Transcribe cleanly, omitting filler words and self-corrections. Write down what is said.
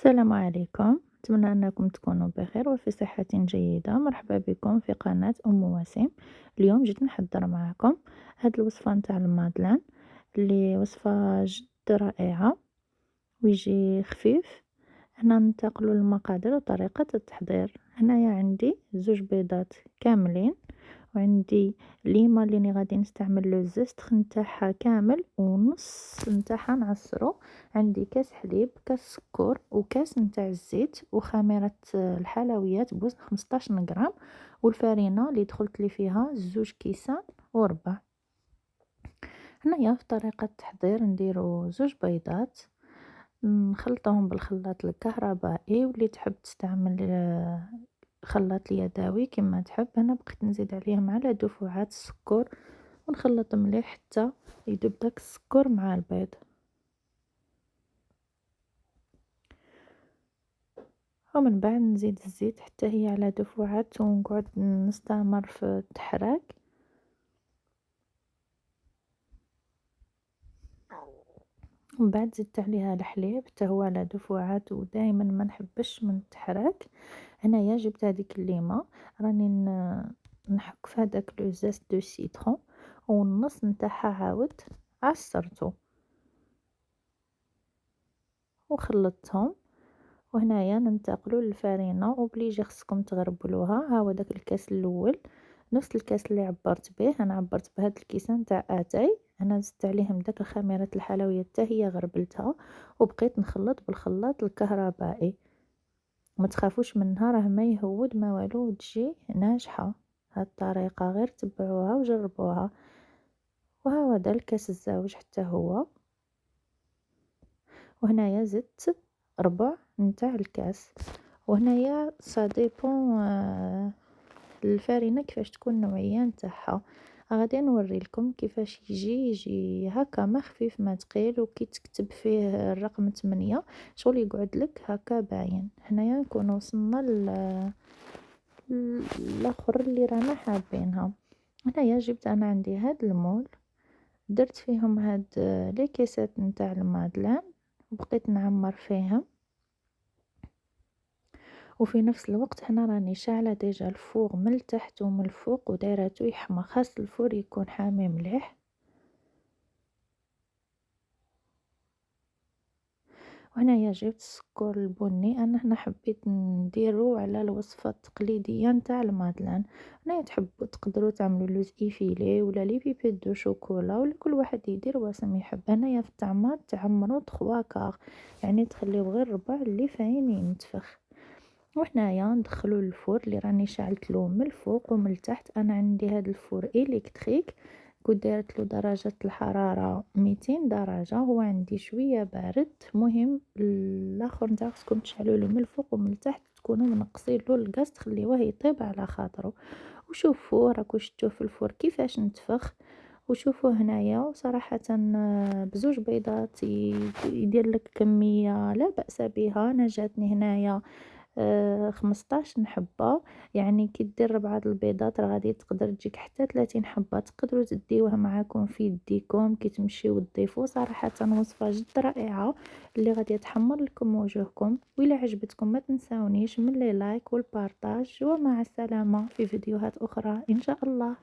السلام عليكم، أتمنى أنكم تكونوا بخير وفي صحة جيدة. مرحبا بكم في قناة وسيم. اليوم جيت نحضر معكم هاد الوصفة نتاع المادلان اللي وصفة جد رائعة ويجي خفيف. هنا ننتقلوا للمقادير وطريقة التحضير. هنايا عندي 2 بيضات كاملين، وعندي ليمة اللي غادي نستعمل له الزست نتاعها كامل ونص نتاعها نعصرو. عندي كاس حليب، كاس سكر، وكاس نتاع الزيت، وخميرة الحلويات بوزن 15 غرام، والفارينة اللي دخلت لي فيها 2 كيسان وربع. هنايا في طريقة التحضير نديرو 2 بيضات، نخلطهم بالخلاط الكهربائي، واللي تحب تستعمل خلاط اليدوي كما تحب. انا بقيت نزيد عليهم على دفعات السكر ونخلط مليح حتى يذوب داك السكر مع البيض. ومن بعد نزيد الزيت حتى هي على دفعات ونقعد نستمر في التحراك. ومن بعد زدت عليها الحليب حتى هو على دفعات، ودائما ما نحبش من التحراك. هنايا جبت هذيك الليمه راني نحك في هذاك لو زاست دو سيترون، والنص نتاعها عاود عصرته وخلطتهم. وهنايا ننتقلوا للفارينه، وبليجي خصكم تغربلوها. ها هو داك الكاس الاول نفس الكاس اللي عبرت به، انا عبرت بهاد الكيسان تاع اتاي. انا زدت عليهم داك خميره الحلويات حتى هي غربلتها، وبقيت نخلط بالخلاط الكهربائي. ما تخافوش منها، راه ما يهود ما والو، تجي ناجحه. هاد الطريقه غير تبعوها وجربوها. وها هو دا الكاس الزاوج حتى هو. وهنايا زدت ربع نتاع الكاس. وهنايا سا ديبون الفارينه كيفاش تكون النوعيه نتاعها. غادي نوري لكم كيفاش يجي هكا ما خفيف ما ثقيل، وكي تكتب فيه الرقم 8 شغل يقعد لك هكا باين. هنايا نكون وصلنا الاخر اللي رانا حابينها. هنايا جبت انا عندي هاد المول، درت فيهم هاد لي كيسات نتاع المادلان، وبقيت نعمر فيهم. وفي نفس الوقت هنا راني شاعله ديجا الفوغ من التحت ومن الفوق ودايرته يحمى، خاص الفور يكون حامي مليح. وهنايا جبت السكر البني، انا هنا حبيت نديرو على الوصفه التقليديه نتاع المادلان. هنايا تحبوا تقدروا تعملوا لوز ايفيلي ولا لي بيبيت دو شوكولا، ولا كل واحد يدير واسم يحب. هنايا في الطعمات تعمروا 3 كاغ، يعني تخليو غير ربع اللي فاين ينتفخ. وحنايا ندخلو للفور اللي راني شعلت له من الفوق ومن التحت. انا عندي هذا الفور الكتريك، كنت دارت له درجة الحرارة 200 درجة، هو عندي شوية بارد. مهم الاخر نتاع خصكم تشعلوا له من الفوق ومن التحت، تكونوا منقصين له الغاز، تخليوه يطيب على خاطره. وشوفوا راكو شفتوه في الفور كيفاش نتفخ. وشوفوا هنايا صراحة ب2 بيضات يدير لك كمية لا بأس بها. انا جاتني هنايا 15 حبة، يعني كي دير 4 البيضات راه غادي تقدر تجيك حتى 30 حبة. تقدروا تديوها معاكم في يديكم كي تمشيو تضيفوا. صراحة وصفة جد رائعة اللي غادي تحمر لكم وجوهكم. وإلا عجبتكم ما تنساونيش من لي لايك والبارطاج، ومع السلامة في فيديوهات أخرى إن شاء الله.